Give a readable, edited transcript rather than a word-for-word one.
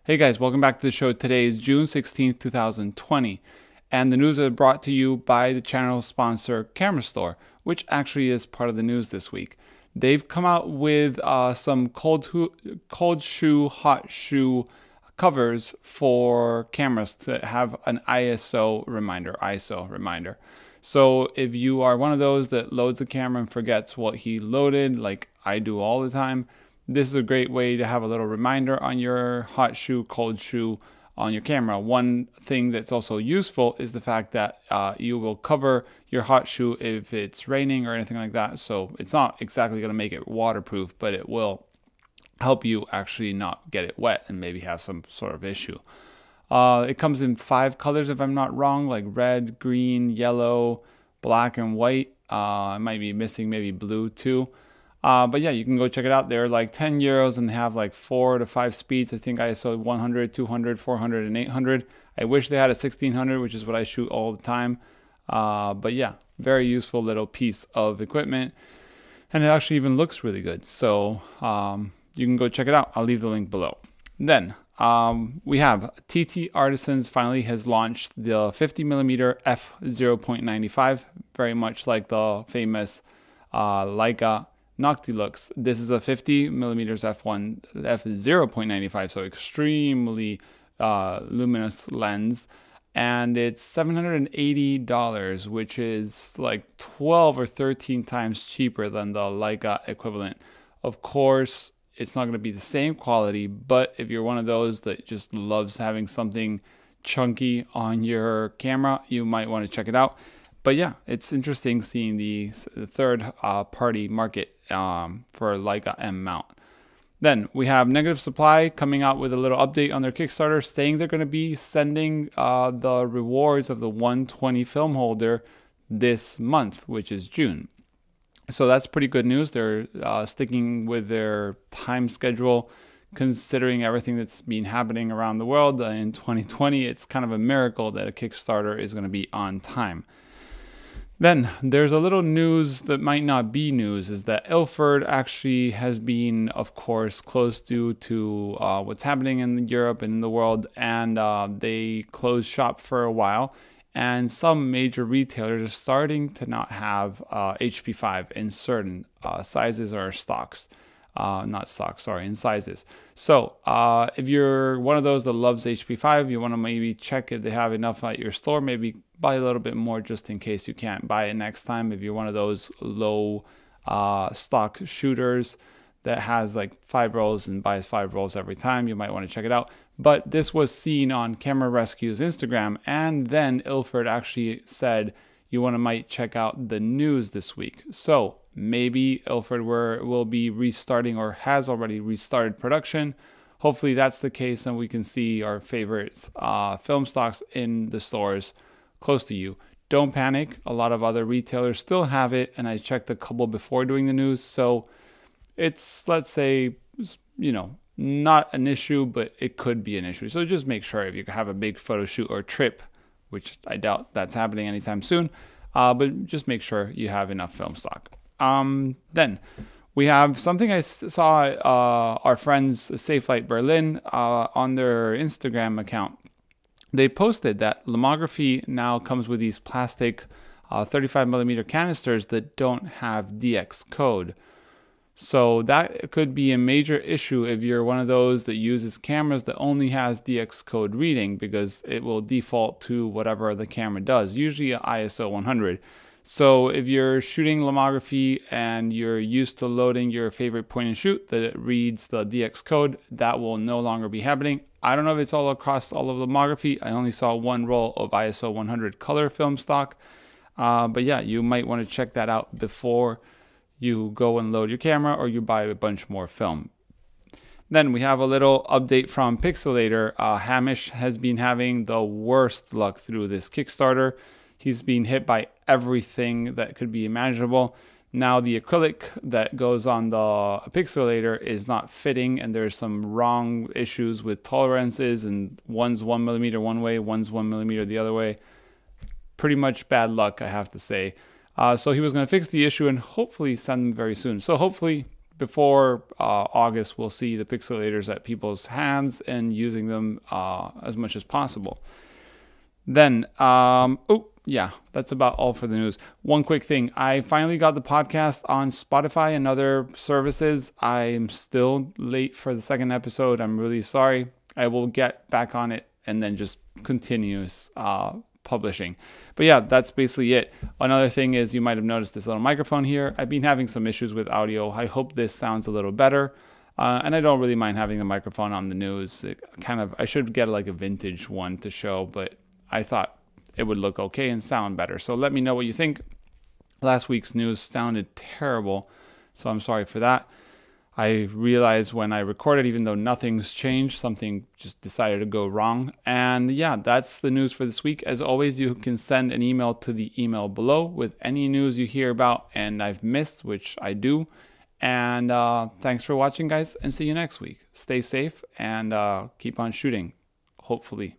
Hey guys, welcome back to the show. Today is June 16th, 2020, and the news is brought to you by the channel sponsor Camera Store, which actually is part of the news this week. They've come out with some cold shoe, hot shoe covers for cameras to have an ISO reminder. So if you are one of those that loads a camera and forgets what he loaded, like I do all the time, this is a great way to have a little reminder on your hot shoe, cold shoe on your camera. One thing that's also useful is the fact that you will cover your hot shoe if it's raining or anything like that. So it's not exactly going to make it waterproof, but it will help you actually not get it wet and maybe have some sort of issue. It comes in 5 colors if I'm not wrong, like red, green, yellow, black, and white. I might be missing maybe blue too. But yeah, you can go check it out. They're like 10 euros and they have like 4 to 5 speeds. I think ISO 100, 200, 400, and 800. I wish they had a 1600, which is what I shoot all the time. But yeah, very useful little piece of equipment. And it actually even looks really good. So you can go check it out. I'll leave the link below. Then we have Artisans finally has launched the 50mm f/0.95, very much like the famous Leica Noctilux. This is a 50mm f/0.95, so extremely luminous lens, and it's $780, which is like 12 or 13 times cheaper than the Leica equivalent. Of course, it's not going to be the same quality, but if you're one of those that just loves having something chunky on your camera, you might want to check it out. But yeah, it's interesting seeing the third party market for Leica M mount. Then we have Negative Supply coming out with a little update on their Kickstarter, saying they're going to be sending the rewards of the 120 film holder this month, which is June. So that's pretty good news. They're sticking with their time schedule, considering everything that's been happening around the world in 2020. It's kind of a miracle that a Kickstarter is going to be on time. Then there's a little news that might not be news, is that Ilford actually has been, of course, closed due to what's happening in Europe and in the world, and they closed shop for a while. And some major retailers are starting to not have HP5 in certain sizes or stocks. In sizes. So if you're one of those that loves HP5, you want to maybe check if they have enough at your store, maybe buy a little bit more just in case you can't buy it next time. If you're one of those low stock shooters that has like 5 rolls and buys 5 rolls every time, you might want to check it out. But this was seen on Camera Rescue's Instagram, and then Ilford actually said you might check out the news this week. So maybe Ilford will be restarting or has already restarted production. Hopefully that's the case and we can see our favorite film stocks in the stores close to you. Don't panic. A lot of other retailers still have it, and I checked a couple before doing the news. So it's, let's say, you know, not an issue, but it could be an issue. So just make sure if you have a big photo shoot or trip, which I doubt that's happening anytime soon, but just make sure you have enough film stock. Then we have something I saw our friends Safelite Berlin on their Instagram account. They posted that Lomography now comes with these plastic 35mm canisters that don't have DX code. So that could be a major issue if you're one of those that uses cameras that only has DX code reading, because it will default to whatever the camera does, usually a ISO 100. So if you're shooting lomography and you're used to loading your favorite point and shoot that it reads the DX code, that will no longer be happening. I don't know if it's all across all of lomography. I only saw 1 roll of ISO 100 color film stock. But yeah, you might want to check that out before you go and load your camera or you buy a bunch more film. Then we have a little update from Pixl-ltr. Hamish has been having the worst luck through this Kickstarter. He's been hit by everything that could be imaginable. Now the acrylic that goes on the Pixl-ltr is not fitting, and there's some wrong issues with tolerances, and one's 1mm one way, one's 1mm the other way. Pretty much bad luck, I have to say. So he was going to fix the issue and hopefully send them very soon. So hopefully before August, we'll see the Pixl-latrs at people's hands and using them as much as possible. Then, oh yeah, that's about all for the news. One quick thing. I finally got the podcast on Spotify and other services. I'm still late for the second episode. I'm really sorry. I will get back on it and then just continuous publishing. But yeah, that's basically it. Another thing is, you might have noticed this little microphone here. I've been having some issues with audio. I hope this sounds a little better. And I don't really mind having the microphone on the news. I should get like a vintage one to show, but I thought it would look okay and sound better. So let me know what you think. Last week's news sounded terrible, so I'm sorry for that. I realized when I recorded, even though nothing's changed, something just decided to go wrong. And yeah, that's the news for this week. As always, you can send an email to the email below with any news you hear about and I've missed, which I do. And thanks for watching, guys, and see you next week. Stay safe and keep on shooting, hopefully.